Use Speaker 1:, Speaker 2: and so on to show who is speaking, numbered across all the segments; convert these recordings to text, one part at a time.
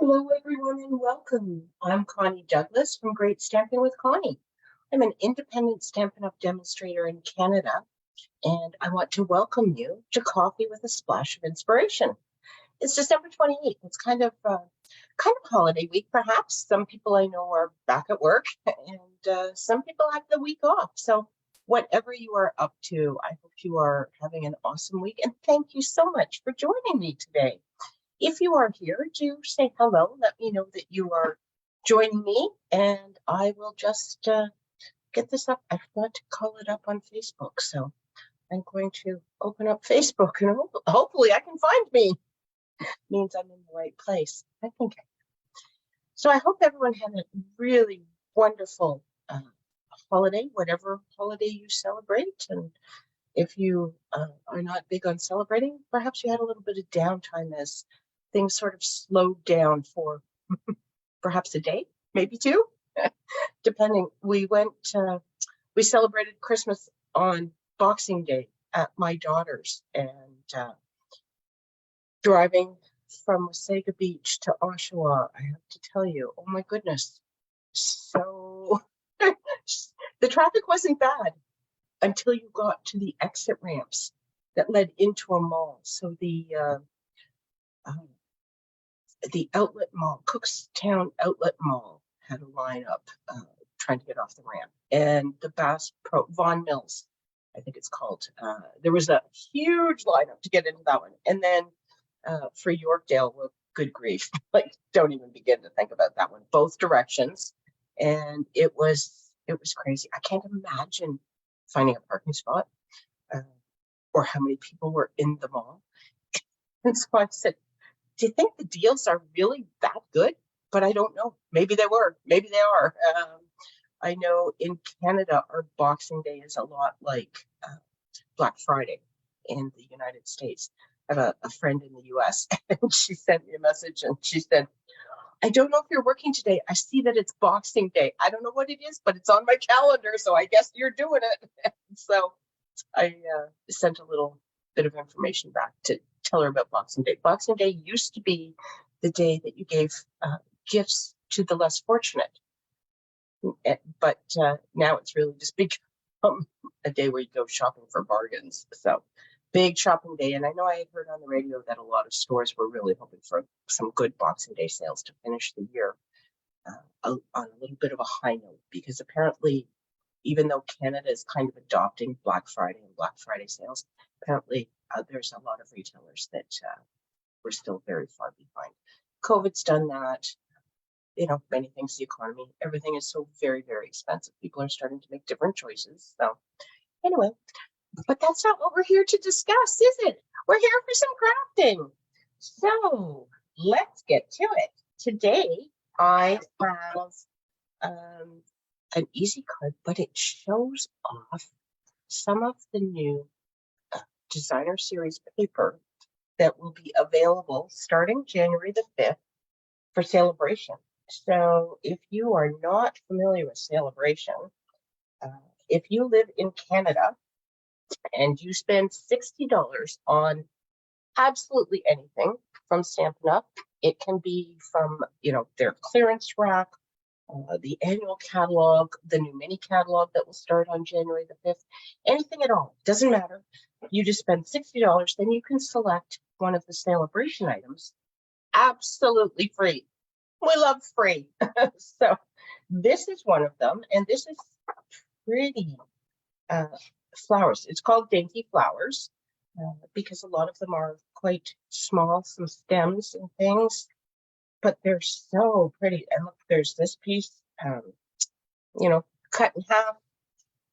Speaker 1: Hello, everyone, and welcome. I'm Connie Douglas from Great Stamping with Connie. I'm an independent Stampin' Up! Demonstrator in Canada, and I want to welcome you to Coffee with a Splash of Inspiration. It's December 28th. It's kind of holiday week, perhaps. Some people I know are back at work, and some people have the week off. So whatever you are up to, I hope you are having an awesome week. And thank you so much for joining me today. If you are here, do say hello. Let me know that you are joining me, and I will just get this up. I forgot to call it up on Facebook, so I'm going to open up Facebook, and hopefully I can find me. Means I'm in the right place. I think. So I hope everyone had a really wonderful holiday, whatever holiday you celebrate. And if you are not big on celebrating, perhaps you had a little bit of downtime as things sort of slowed down for perhaps a day, maybe two, depending. We celebrated Christmas on Boxing Day at my daughter's, and driving from Sale-a-Bration Beach to Oshawa, I have to tell you, oh my goodness. So the traffic wasn't bad until you got to the exit ramps that led into a mall. So the outlet mall, Cookstown Outlet Mall, had a lineup trying to get off the ramp. And the Bass Pro, Vaughan Mills, I think it's called, there was a huge lineup to get into that one. And then for Yorkdale, well, good grief, like don't even begin to think about that one, both directions. And it was crazy. I can't imagine finding a parking spot or how many people were in the mall. And so I said, do you think the deals are really that good? But I don't know. Maybe they were. Maybe they are. I know in Canada, our Boxing Day is a lot like Black Friday in the United States. I have a friend in the US, and she sent me a message, and she said, I don't know if you're working today. I see that it's Boxing Day. I don't know what it is, but it's on my calendar, so I guess you're doing it. So I sent a little bit of information back to tell her about Boxing Day. Boxing Day used to be the day that you gave gifts to the less fortunate, but now it's really just become a day where you go shopping for bargains. So big shopping day. And I know I had heard on the radio that a lot of stores were really hoping for some good Boxing Day sales to finish the year on a little bit of a high note, because apparently, even though Canada is kind of adopting Black Friday and Black Friday sales, apparently there's a lot of retailers that were still very far behind. COVID's done that. You know, many things, the economy, everything is so very, very expensive. People are starting to make different choices. So anyway, but that's not what we're here to discuss, is it? We're here for some crafting. So let's get to it. Today, I have an easy card, but it shows off some of the new designer series paper that will be available starting January the 5th for Sale-a-Bration. So if you are not familiar with Sale-a-Bration, if you live in Canada and you spend $60 on absolutely anything from Stampin' Up!, it can be from, their clearance rack, the annual catalog, the new mini catalog that will start on January the 5th, anything at all, doesn't matter. You just spend $60, then you can select one of the Sale-a-Bration items absolutely free. We love free. So this is one of them, and this is pretty flowers. It's called Dainty Flowers because a lot of them are quite small, some stems and things, but they're so pretty. And look, there's this piece, cut in half,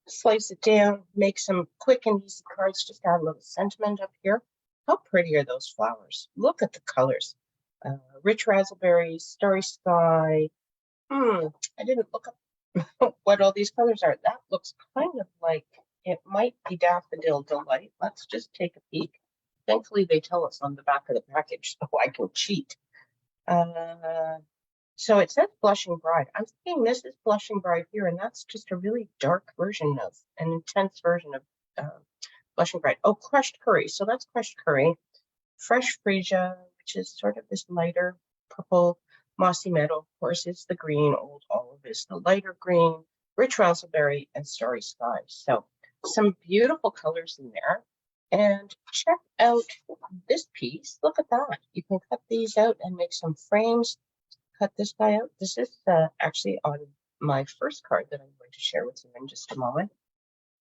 Speaker 1: slice it down, make some quick and easy cards, just add a little sentiment up here. How pretty are those flowers? Look at the colors. Rich raspberries, starry sky. I didn't look up what all these colors are. That looks kind of like it might be Daffodil Delight. Let's just take a peek. Thankfully, they tell us on the back of the package, so I can cheat. So it says Blushing Bride. I'm thinking this is Blushing Bride here, and that's just a really dark version of, an intense version of Blushing Bride. Oh, Crushed Curry. So that's Crushed Curry. Fresh Freesia, which is sort of this lighter purple. Mossy Meadow, of course, is the green. Old Olive is the lighter green. Rich Raspberry and Starry Sky. So some beautiful colors in there. And check out this piece. Look at that. You can cut these out and make some frames. Cut this guy out. This is actually on my first card that I'm going to share with you in just a moment.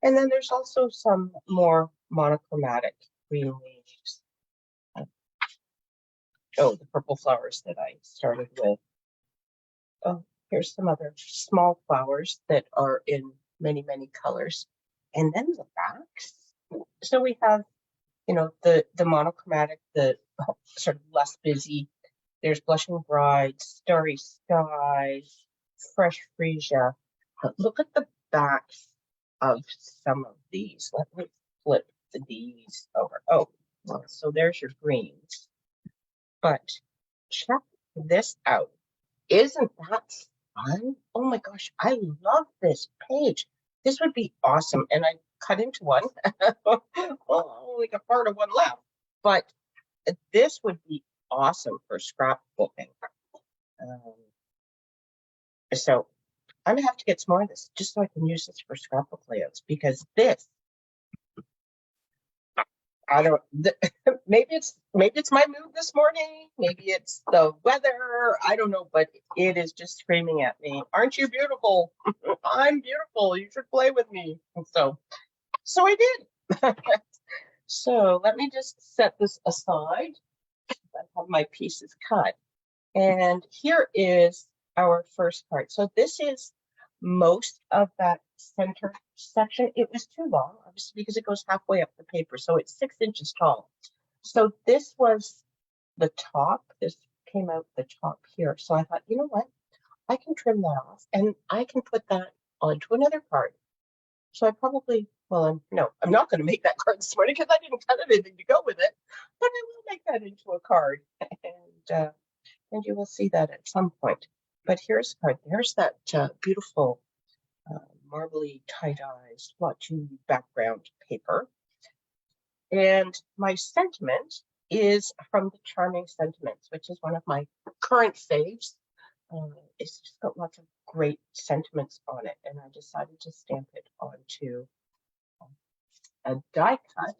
Speaker 1: And then there's also some more monochromatic green leaves. Oh, the purple flowers that I started with. Oh, here's some other small flowers that are in many, many colors. And then the backs. So we have, you know, the monochromatic, the sort of less busy. There's Blushing Bride, Starry Skies, Fresh Freesia. But look at the backs of some of these. Let me flip these over. Oh, well, so there's your greens. But check this out. Isn't that fun? Oh my gosh, I love this page. This would be awesome. And I cut into one. Oh, only got part of one left. But this would be awesome for scrapbooking. So I'm gonna have to get some more of this just so I can use this for scrapbook layouts, because this, I don't, maybe it's my mood this morning, maybe it's the weather, I don't know, but it is just screaming at me. Aren't you beautiful? I'm beautiful. You should play with me. And so I did. So let me just set this aside. I have my pieces cut. And here is our first part. So this is most of that center section. It was too long, obviously, because it goes halfway up the paper. So it's 6 inches tall. So this was the top. This came out the top here. So I thought, you know what? I can trim that off and I can put that onto another card. So I probably, well, I'm not going to make that card this morning because I didn't cut anything to go with it, but I will make that into a card, and you will see that at some point. But here's a card. There's that beautiful marbly tie-dye splotchy background paper. And my sentiment is from the Charming Sentiments, which is one of my current faves. It's just got lots of great sentiments on it, and I decided to stamp it onto a die cut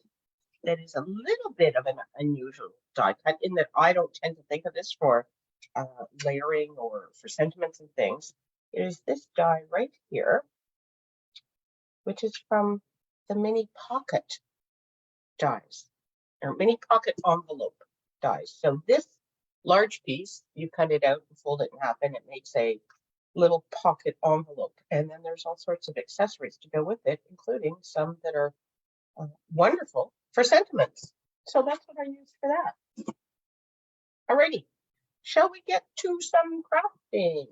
Speaker 1: that is a little bit of an unusual die cut in that I don't tend to think of this for layering or for sentiments and things. It is this die right here, which is from the mini pocket dies, or mini pocket envelope dies. So this large piece, you cut it out and fold it in half, and it makes a little pocket envelope. And then there's all sorts of accessories to go with it, including some that are wonderful for sentiments. So that's what I use for that. Alrighty, shall we get to some crafting?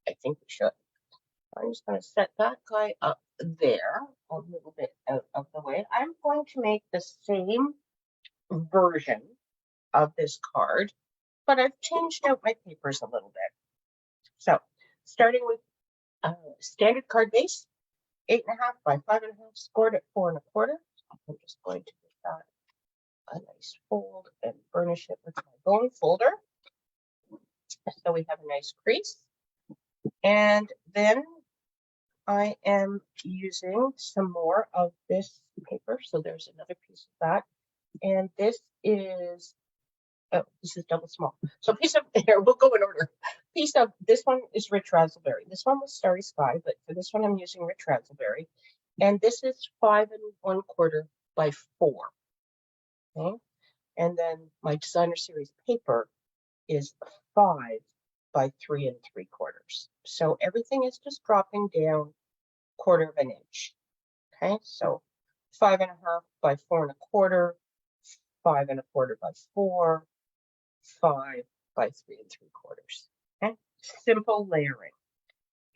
Speaker 1: I think we should. I'm just going to set that guy up there, a little bit out of the way. I'm going to make the same version of this card, but I've changed out my papers a little bit. So starting with standard card base, 8.5 by 5.5, scored at 4 1/4. I'm just going to give that a nice fold and burnish it with my bone folder. So we have a nice crease. And then I am using some more of this paper. So there's another piece of that. And this is, oh, this is double small. So piece of, here, we'll go in order. Piece of, this one is Rich Raspberry. This one was Starry Sky, but for this one I'm using Rich Raspberry. And this is 5 1/4 by 4. Okay. And then my designer series paper is 5 by 3 3/4. So everything is just dropping down 1/4 inch. Okay, so 5.5 by 4 1/4, 5 1/4 by 4, 5 by 3 3/4. Okay, simple layering.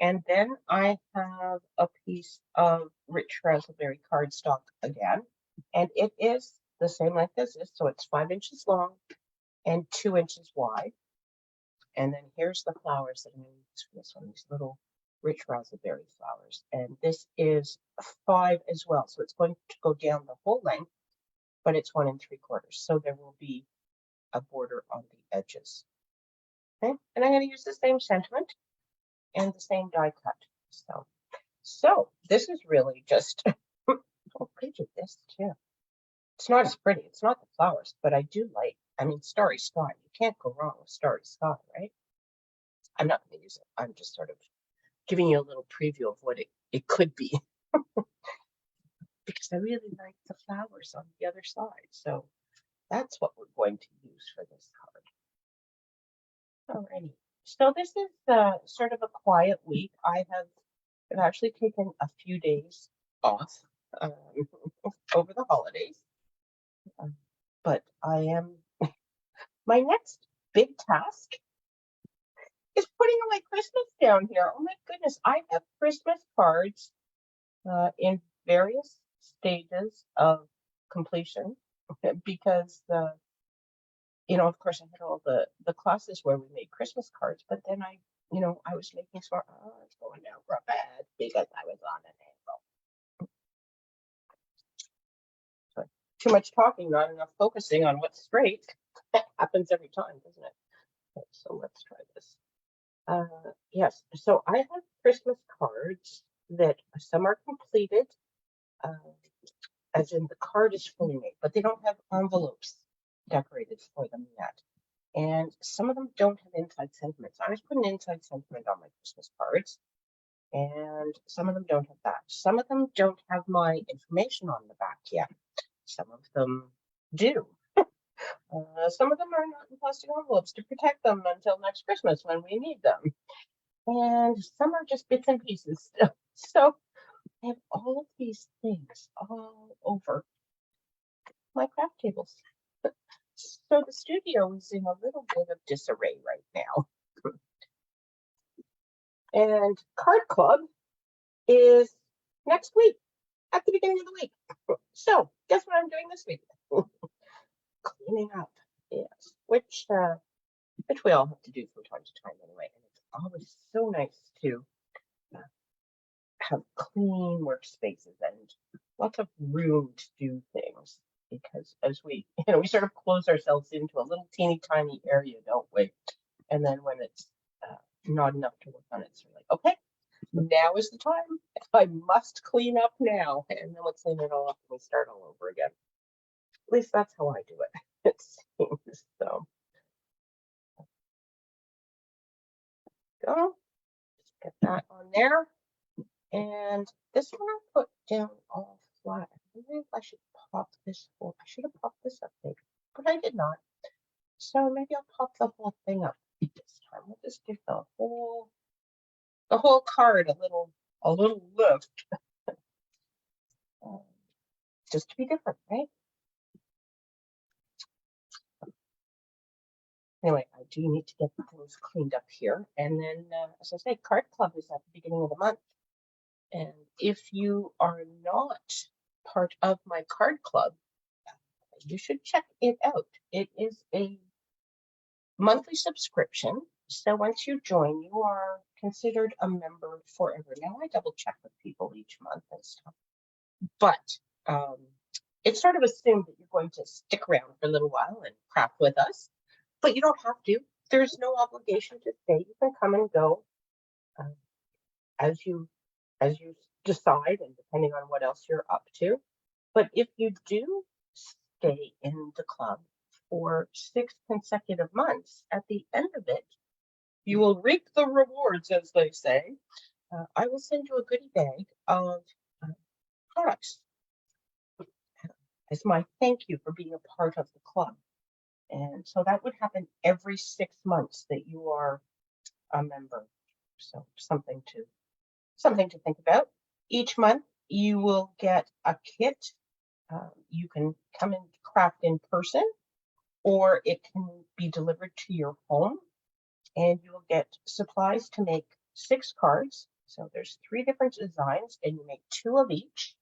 Speaker 1: And then I have a piece of Rich Raspberry cardstock again, and it is the same length as this, so it's 5 inches long and 2 inches wide. And then here's the flowers that I'm going to use for this one, these little Rich Raspberry flowers. And this is 5 as well, so it's going to go down the whole length, but it's 1 3/4. So there will be a border on the edges. Okay, and I'm going to use the same sentiment and the same die cut. So this is really just, oh, look at this too. It's not as pretty. It's not the flowers, but I do like, I mean, starry sky. You can't go wrong with starry sky, right? I'm not going to use it. I'm just sort of giving you a little preview of what it could be because I really like the flowers on the other side. So that's what we're going to use for this card. Alrighty. So this is sort of a quiet week. I've actually taken a few days off um, over the holidays, but I am my next big task is putting away Christmas down here. Oh my goodness, I have Christmas cards in various stages of completion because of course I had all the classes where we made Christmas cards, but then I was making sure it's going down real bad because I was on an angle. So too much talking, not enough focusing on what's straight. That happens every time, doesn't it? Okay, so let's try this. Yes, so I have Christmas cards that some are completed, as in the card is fully made, but they don't have envelopes decorated for them yet. And some of them don't have inside sentiments. I was putting inside sentiment on my Christmas cards, and some of them don't have that. Some of them don't have my information on the back yet. Some of them do. Some of them are not in plastic envelopes to protect them until next Christmas when we need them. And some are just bits and pieces still. So I have all of these things all over my craft tables. So the studio is in a little bit of disarray right now. And Card Club is next week, at the beginning of the week. So guess what I'm doing this week? Cleaning up, yes, which we all have to do from time to time anyway. And it's always so nice to have clean workspaces and lots of room to do things, because as we sort of close ourselves into a little teeny tiny area, don't we? And then when it's not enough to work on it, so we're like, okay, now is the time. I must clean up now, and then we'll clean it all up and we start all over again. At least that's how I do it. It seems so. Go. Just get that on there. And this one I put down all flat. Maybe if I should pop this I should have popped this up maybe, but I did not. So maybe I'll pop the whole thing up this time. We'll just give the whole card a little lift. Just to be different, right? Anyway, I do need to get things cleaned up here. And then, as I say, Card Club is at the beginning of the month. And if you are not part of my card club, you should check it out. It is a monthly subscription. So once you join, you are considered a member forever. Now I double check with people each month and stuff, but it's sort of assumed that you're going to stick around for a little while and craft with us, but you don't have to. There's no obligation to stay. You can come and go as you decide, and depending on what else you're up to. But if you do stay in the club for 6 consecutive months, at the end of it, you will reap the rewards, as they say. I will send you a goodie bag of products as my thank you for being a part of the club. And so that would happen every 6 months that you are a member. So something to think about. Each month you will get a kit. You can come and craft in person, or it can be delivered to your home, and you will get supplies to make 6 cards. So there's 3 different designs, and you make 2 of each.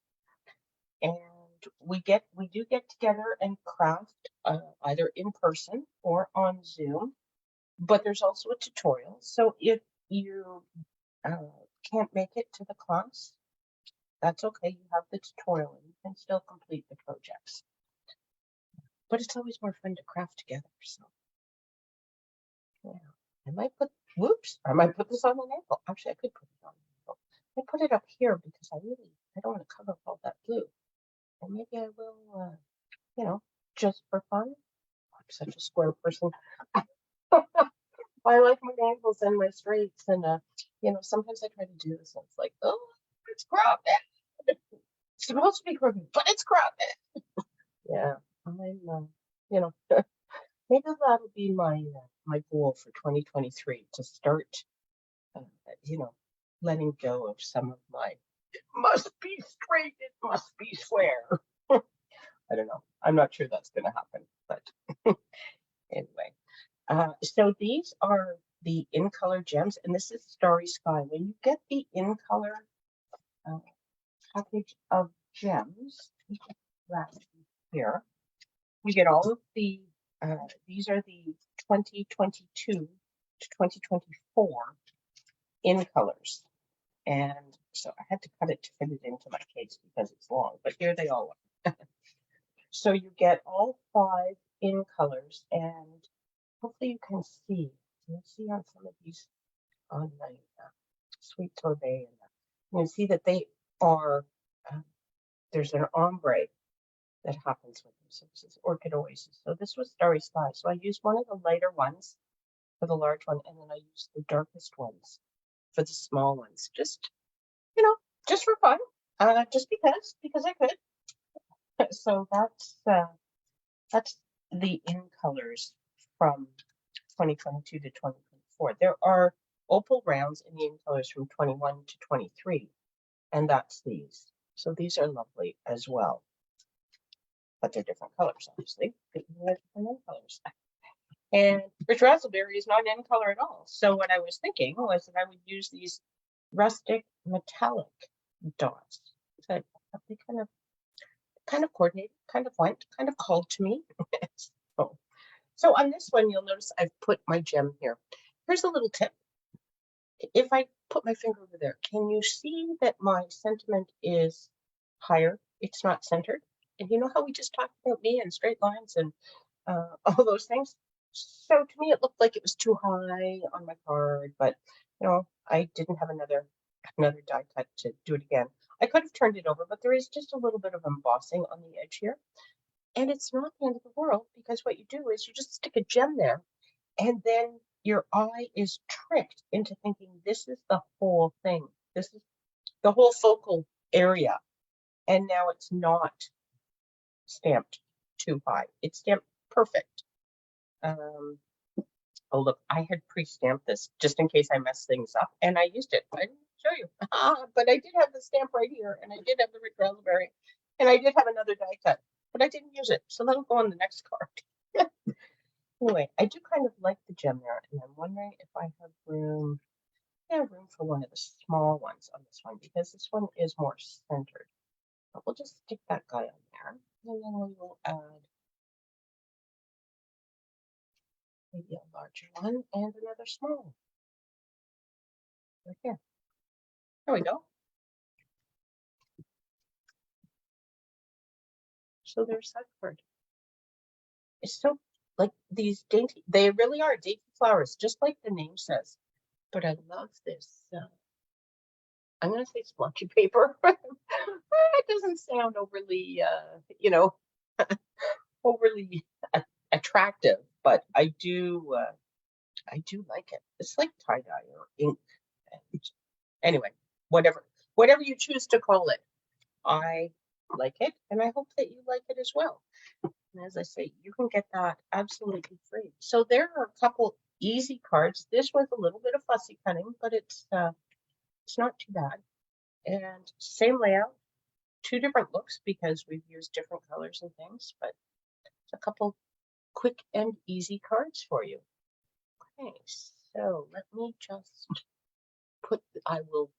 Speaker 1: And we do get together and craft either in person or on Zoom. But there's also a tutorial. So if you can't make it to the class, that's okay. You have the tutorial and you can still complete the projects. But it's always more fun to craft together. So yeah. whoops, I might put this on an anvil. Actually, I could put it on an anvil. I put it up here because I don't want to cover up all that blue. And maybe I will, just for fun. I'm such a square person. I like my angles and my straights, and sometimes I try to do this, and it's like, oh, it's crooked. It's supposed to be crooked, but it's crooked. Yeah, maybe that'll be my goal for 2023 to start, uh, you know, letting go of some of my. It must be straight. It must be square. I don't know. I'm not sure that's going to happen, but anyway. So these are the in color gems, and this is Starry Sky. When you get the in color package of gems, here, we get all of these are the 2022 to 2024 in colors. And so I had to cut it to fit it into my case because it's long, but here they all are. So you get all 5 in colors, and hopefully you can see. You can see on some of these on my sweet sorbet, and you can see that they are. There's an ombre that happens with them. So this is Orchid Oasis. So this was Starry Sky. So I used one of the lighter ones for the large one, and then I used the darkest ones for the small ones. Just just for fun. Just because I could. So that's the in colors from 2022 to 2024. There are opal rounds in the in colors from 21 to 23, and that's these. So these are lovely as well, but they're different colors, obviously. They're different in colors. And rich raspberry is not in color at all. So what I was thinking was that I would use these rustic metallic dots. So they kind of coordinated, kind of went, kind of called to me. So on this one, you'll notice I've put my gem here. Here's a little tip. If I put my finger over there, can you see that my sentiment is higher? It's not centered. And you know how we just talked about me and straight lines and all those things? So to me, it looked like it was too high on my card, but I didn't have another die cut to do it again. I could have turned it over, but there is just a little bit of embossing on the edge here. And it's not the end of the world, because what you do is you just stick a gem there, and then your eye is tricked into thinking this is the whole thing. This is the whole focal area. And now it's not stamped too high. It's stamped perfect. Oh, look, I had pre-stamped this just in case I messed things up, and I used it. I didn't show you, but I did have the stamp right here, and I did have the rich raspberry, and I did have another die cut, but I didn't use it, so that'll go on the next card. Anyway, I do kind of like the gem there, and I'm wondering if I have room for one of the small ones on this one, because this one is more centered. But we'll just stick that guy on there, and then we will add maybe a larger one and another small one. Right here. There we go. So there's that card. It's so like these dainty, they really are dainty flowers, just like the name says. But I love this. I'm going to say splotchy paper. It doesn't sound overly, overly attractive, but I do like it. It's like tie-dye or ink. Anyway, whatever you choose to call it, I like it, and I hope that you like it as well. And as I say, you can get that absolutely free. So there are a couple easy cards. This was a little bit of fussy cutting, but it's not too bad. And same layout, 2 different looks because we've used different colors and things, but it's a couple quick and easy cards for you. Okay, so let me just I will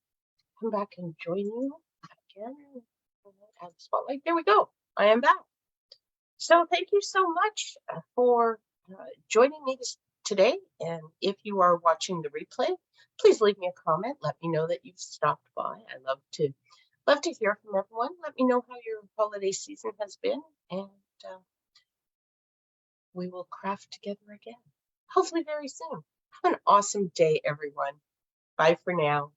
Speaker 1: come back and join you again. Add the spotlight. There we go. I am back. So thank you so much for joining me today. And if you are watching the replay, please leave me a comment. Let me know that you've stopped by. I love to hear from everyone. Let me know how your holiday season has been, and we will craft together again, hopefully very soon. Have an awesome day, everyone. Bye for now.